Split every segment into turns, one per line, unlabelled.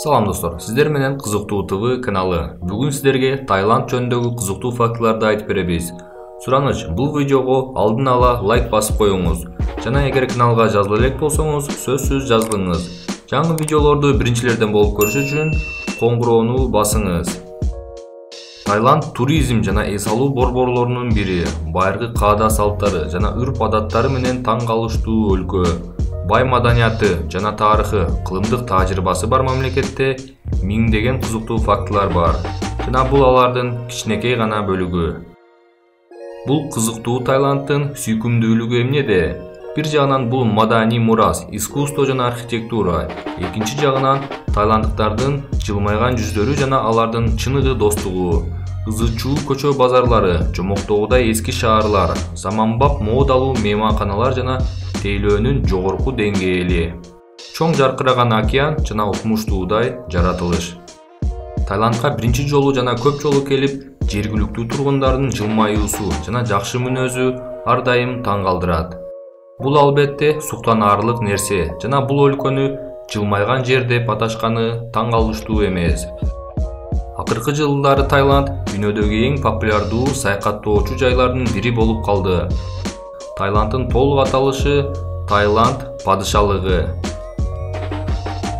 Салам достор, сиздер менен Кызыктуу ТВ каналы. Бүгүн сиздерге Таиланд жөнүндөгү кызыктуу фактыларды айтып беребиз. Сураныч, бул видеого алдын ала лайк басып коюңуз. Жана эгер каналга жазыла элек болсоңуз, сөзсүз жазылыңыз. Жаңы видеолорду биринчилерден болуп көрүш үчүн коңгуроону басыңыз. Таиланд туризм жана эс алуу борборлорунун бири. Байыркы каада салттары жана үрп адаттары менен таң калыштуу өлкө. Бай маданияты жана тарыхы, кылымдык тажрыйбасы бар мамлекетте миңдеген кызыктуу фактылар бар. Жана бул алардын кичинекей гана бөлүгү. Бул кызыктуу Таиланддын сүйкүмдүүлүгү эмнеде? Бир жагынан бул маданий мурас, искусство жана архитектура. Экинчи жагынан тайланддыктардын жылмайган жүздөрү жана алардын чыныгы достугу. Ызы-чуу көчө базарлары, жомоктогудай эски шаарлар, заманбап модалуу мейманканалар жана тейлөөнүн жогорку деңгээли. Чоң жаркыраган океан жана укмуштуудай жаратылыш. Таиландка биринчи жолу жана көп жолу келип, жергиликтүү тургундардын жылмаюусу жана жакшы мүнөзү ар дайым таң калтырат. Бул албетте суктанаарлык нерсе жана бул өлкөнү жылмайган жер деп аташканы таң калыштуу эмес. Акыркы жылдары Таиланд дүйнөдөгү эң популярдуу саякаттоочу жайлардын бири болуп калды. Таиланддын толук аталышы Таиланд падышалыгы.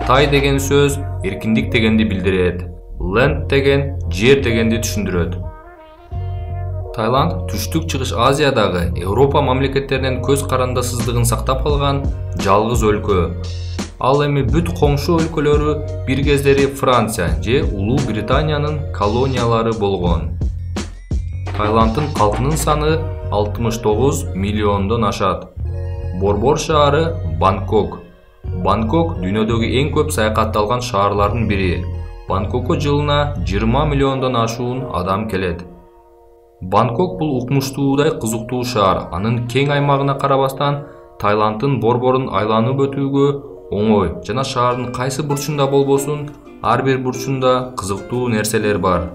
Тай деген сөз эркиндик дегенди билдирет. Land деген жер дегенди түшүндүрөт. Таиланд түштүк-чыгыш Азиядагы Европа мамлекеттеринен көз карандасыздыгын сактап калган жалгыз өлкө. Ал эми бүт коңшу өлкөлөрү бир кездери Франция же Улуу Британиянын колониялары болгон. Таиланддын калкынын саны 69 миллиондон ашат. Борбор шаары Бангкок. Бангкок дүйнөдөгү эң көп саякатталган шаарлардын бири. Бангкокко жылына 20 миллиондон ашуун адам келет. Бангкок бул укмуштуудай кызыктуу шаар. Анын кең аймагына карабастан Таиланддын борборун айланып өтүүгө оңой жана шаардын кайсы бурчунда болбосун, ар бир бурчунда кызыктуу нерселер бар.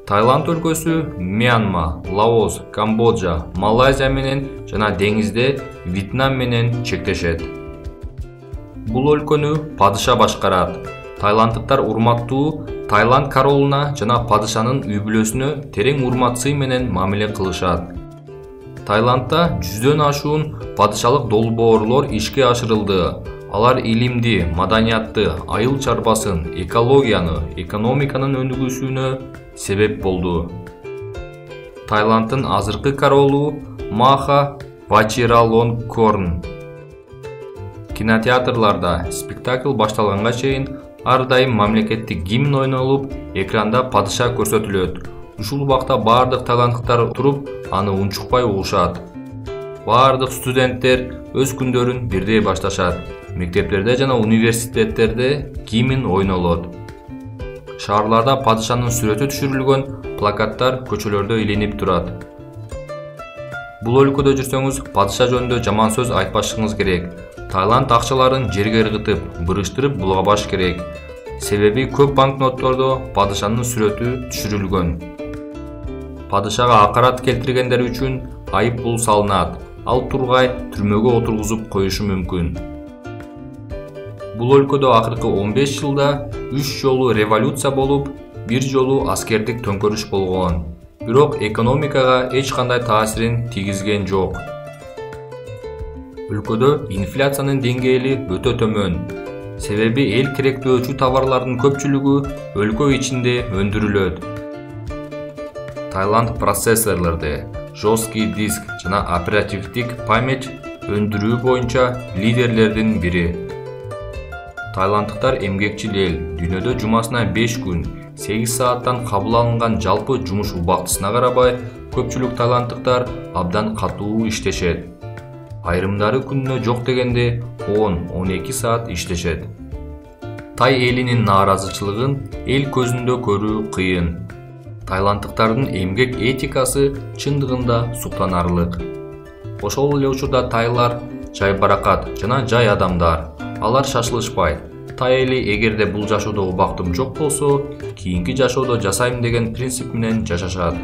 Таиланд өлкөсү Мьянма, Лаос, Камбоджа, Малайзия менен жана деңизде Вьетнам менен чектешет. Бул өлкөнү падыша башкарат. Таиланддыктар урматтуу Таиланд королуна жана падышанын үй бүлөсүнө терең урмат сый менен мамиле кылышат. Таиландда 100дөн ашуун падышалык долбоорлор ишке ашырылды. Алар илимди, маданиятты, айыл чарбасын, экологияны, экономиканын өнүгүүсүнө себеп болду. Таиланддын азыркы королу Маха Вачиралонгкорн. Кинотеатрларда спектакль башталганга чейин ар дайым мамлекеттик гимн ойнолуп, экранда падыша көрсөтүлөт. Ушул убакта бардык таиланддыктар туруп, аны унчукпай угушат. Бардык студенттер өз күндөрүн бирдей башташат. Мектептерде жана университеттерде гимн ойнолот. Шаарларда падышанын сүрөтү түшүрүлгөн плакаттар көчөлөрдө илинип турат. Бул өлкөдө жүрсөңүз, падыша жөнүндө жаман сөз айтпашыңыз керек. Таиланд акчаларын жерге ыргытып, бырыштырып булгабаш керек. Себеби көп банкноттордо падышанын сүрөтү түшүрүлгөн. Падышага акарат келтиргендер үчүн айып пул салынат. Ал тургай түрмөгө отургузуп коюшу мүмкүн. Бул өлкөдө акыркы 15 жылда 3 жолу революция болуп, 1 жолу аскердик төңкөрүш болгон. Бирок экономикага эч кандай таасирин тийгизген жок. Өлкөдө инфляциянын деңгээли өтө төмөн. Себеби эл керектөөчү товарлардын көпчүлүгү өлкө ичинде өндүрүлөт. Таиланд процессорлорду, жесткий диск жана оперативдик память өндүрүү боюнча лидерлердин бири. Таиланддыктар эмгекчил эл. Дүйнөдө жумасына 5 күн, 8 сааттан кабыл алынган жалпы жумуш убактысына карабай, көпчүлүк таиланддыктар абдан катуу иштешет. Айрымдары күнүнө жок дегенде 10-12 саат иштешет. Тай элинин нааразычылыгын эл көзүндө көрүү кыйын. Таиланддыктардын эмгек этикасы чындыгында суктанаарлык. Ошол эле учурда тайлар жайбаракат жана жай адамдар. Алар шашылышпайт. Тай эли эгерде бул жашоодо убактым жок болсо, кийинки жашоодо жасайм деген принцип менен жашашат.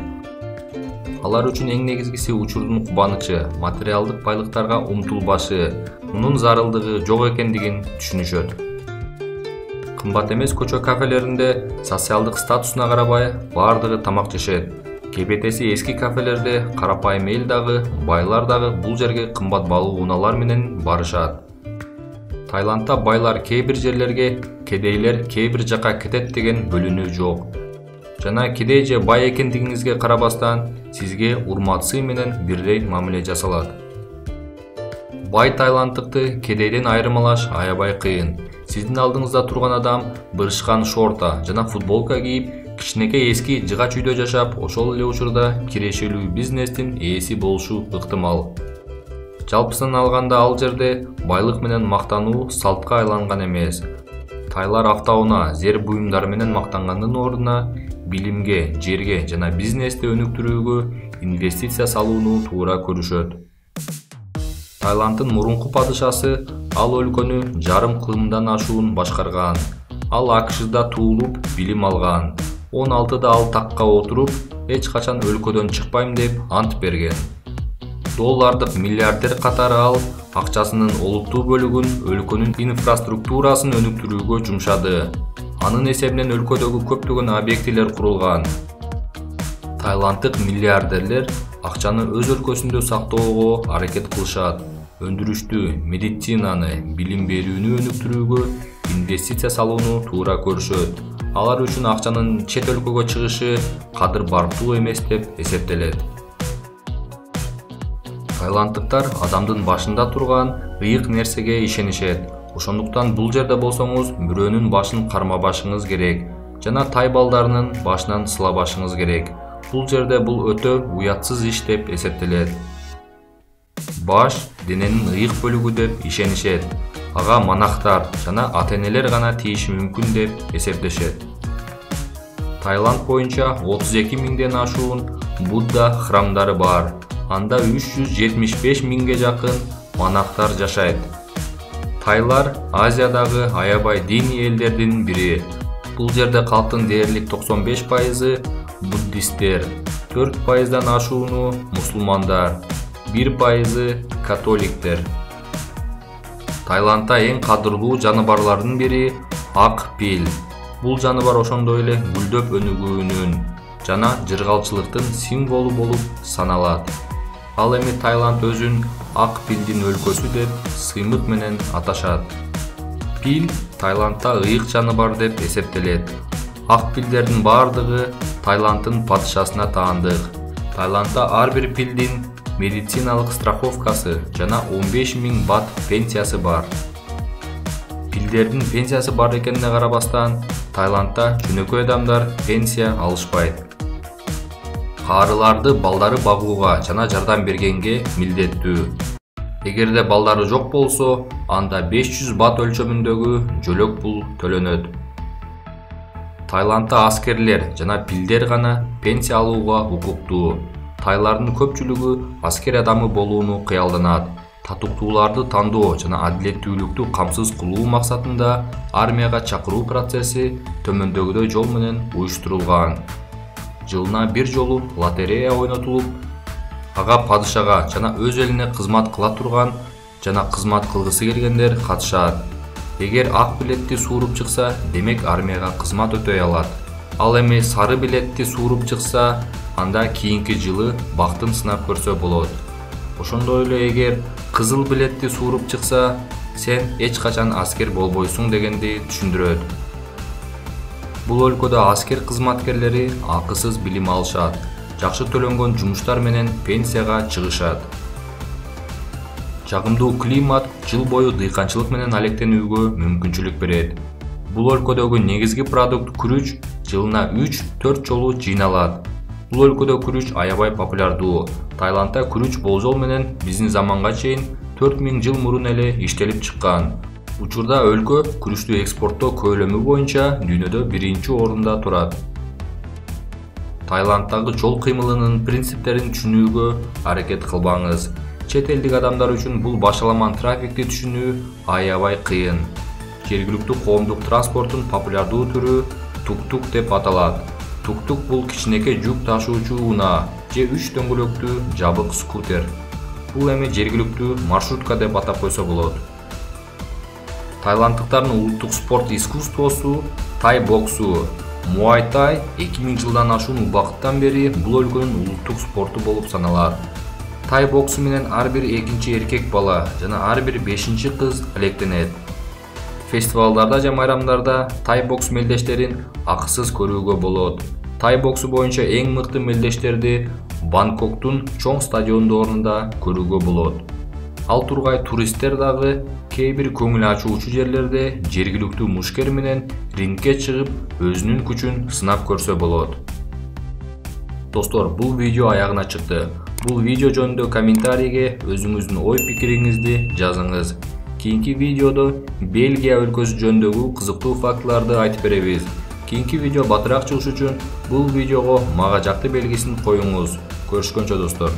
Алар үчүн эң негизгиси учурдун кубанычы, материалдык байлыктарга умтулбашы, мунун зарылдыгы жок экендигин түшүнүшөт. кымбат эмес көчө кафелеринде социалдык статусуна карабай бардыгы тамак жешет. Кебетеси эски кафелерде карапайым эл дагы, байлар дагы бул жерге кымбат баалуу унаалар менен барышат. Тайландда байлар кээ бир жерлерге, кедейлер кээ бир жака кетет деген бөлүнүү жок. Жана кедей же бай экендигиңизге карабастан сизге урмат сый менен бирдей мамиле жасалат. Бай тайланддыкты кедейден айырмалаш аябай кыйын. Сиздин алдыңызда турган адам бырышкан шорта жана футболка кийип, кичинекей эски жыгач үйдө жашап, ошол эле учурда кирешелүү бизнестин ээси болушу ыктымал. Жалпысын алганда ал жерде байлык менен мактануу салтка айланган эмес. Тайлар автоунаа, зер буюмдар менен мактангандын ордуна билимге, жерге жана бизнести өнүктүрүүгө инвестиция салууну туура көрүшөт. Тайланддын мурунку падышасы ал өлкөнү жарым кылымдан ашуун башкарган. Ал АКШда туулуп, билим алган. 16-да ал такка отуруп, эч качан өлкөдөн чыкпайм деп ант берген. Доллардык миллиардер катары ал акчасынын олуттуу бөлүгүн өлкөнүн инфраструктурасын өнүктүрүүгө жумшады. Анын эсебинен өлкөдөгү көптөгөн объектилер курулган. Тайланддык миллиардерлер акчаны өз өлкөсүндө сактоого аракет кылышат. Өндүрүштү, медицинаны, билим берүүнү өнүктүрүүгө инвестиция салууну туура көрүшөт. Алар үчүн акчанын чет өлкөгө чыгышы кадыр барктуу эмес деп эсептелет. Тайланддыктар адамдын башында турган ыйык нерсеге ишенишет. Ошондуктан бул жерде болсоңуз бирөөнүн башын кармабашыңыз керек жана тай балдарынын башынан сылабашыңыз керек. Бул жерде бул өтө уятсыз иш деп эсептелет. Баш дененин ыйык бөлүгү деп ишенишет. Ага монахтар жана ата-энелер гана тийиши мүмкүн деп эсептешет. Тайланд боюнча 32 миңден ашуун Будда храмдары бар. Анда 375 миңге жакын монахтар жашайт. Тайлар Азиядагы аябай диний элдердин бири. Бул жерде калктын дээрлик 95% буддисттер, 4%дан ашууну мусулмандар, 1% католиктер. Тайландда эң кадырлуу жаныбарлардын бири ак пил. Бул жаныбар ошондой эле гүлдөп өнүгүүнүн жана жыргалчылыктын символу болуп саналат. Ал эми Тайланд өзүн ак пилдин өлкөсү деп сыймык менен аташат. Пил Тайландда ыйык жаныбар деп эсептелет. Ак пилдердин бардыгы Тайланддын падышасына таандык. Тайландда ар бир пилдин медициналык страховкасы жана 15 миң бат пенсиясы бар. Пилдердин пенсиясы бар экенине карабастан, Тайландда жөнөкөй адамдар пенсия алышпайт. Карыларды балдары багууга жана жардам бергенге милдеттүү. Эгерде балдары жок болсо, анда 500 бат өлчөмүндөгү жөлөк пул төлөнөт. Тайландда аскерлер жана пилдер гана пенсия алууга укуктуу. Тайлардын көпчүлүгү аскер адамы болууну кыялданат. Татыктууларды тандоо жана адилеттүүлүктү камсыз кылуу максатында армияга чакыруу процесси төмөндөгүдөй жол менен уюштурулган. Жылына бир жолу лотерея ойнотулуп, ага падышага жана өз элине кызмат кыла турган жана кызмат кылгысы келгендер катышат. Эгер ак билетти сууруп чыкса, демек армияга кызмат өтөй алат. Ал эми сары билетти сууруп чыкса, анда кийинки жылы бактын сынап көрсө болот. Ошондой эле эгер кызыл билетти сууруп чыкса, сен эч качан аскер болбойсуң дегенди түшүндүрөт. Бул өлкөдө аскер кызматкерлери акысыз билим алышат, жакшы төлөнгөн жумуштар менен пенсияга чыгышат. Жагымдуу климат жыл бою дыйканчылык менен алектенүүгө мүмкүнчүлүк берет. Бул өлкөдөгү негизги продукт күрүч жылына 3-4 жолу жыйналат. Бул өлкөдө күрүч аябай популярдуу. Тайландда күрүч болжол менен биздин заманга чейин 4000 жыл мурун эле иштелип чыккан. Учурда өлкө күрүчтү экспорттоо көлөмү боюнча дүйнөдө 1-орунда турат. Тайланддагы жол кыймылынын принциптерин түшүнүүгө аракет кылбаңыз. Чет элдик адамдар үчүн бул башаламан трафикти түшүнүү аябай кыйын. Жергиликтүү коомдук транспорттун популярдуу түрү тук-тук деп аталат. Тук-тук бул кичинекей жүк ташуучу унаа же 3 дөңгөлөктүү жабык скутер. Бул эми жергиликтүү маршрутка деп атап койсо болот. Тайландтыктардын улуттук спорт искусствосу тай боксу. Muay Thai 2000 жылдан ашуун убакыттан бери бул өлкөнүн улуттук спорту болуп саналат. Тай боксу менен ар бир экинчи эркек бала жана ар бир бешинчи кыз алектенет. Фестивалдарда жана майрамдарда тай бокс мелдештерин акысыз көрүүгө болот. Тай боксу боюнча эң мыкты мелдештерди Бангкоктун чоң стадиондорунда көрүүгө болот. Ал тургай туристтер дагы кээ бир көңүл ачуучу жерлерде жергиликтүү мушкер менен рингке чыгып өзүнүн күчүн сынап көрсө болот. Достор, бул видео аягына чыкты. Бул видео жөнүндө комментарийге өзүңүздүн ой пикириңизди жазыңыз. Кийинки видеодо Бельгия өлкөсү жөнүндөгү кызыктуу фактыларды айтып беребиз. Кийинки видео батыраак чыгыш үчүн бул видеого мага жакты белгисин коюңуз. Көрүшкөнчө достор.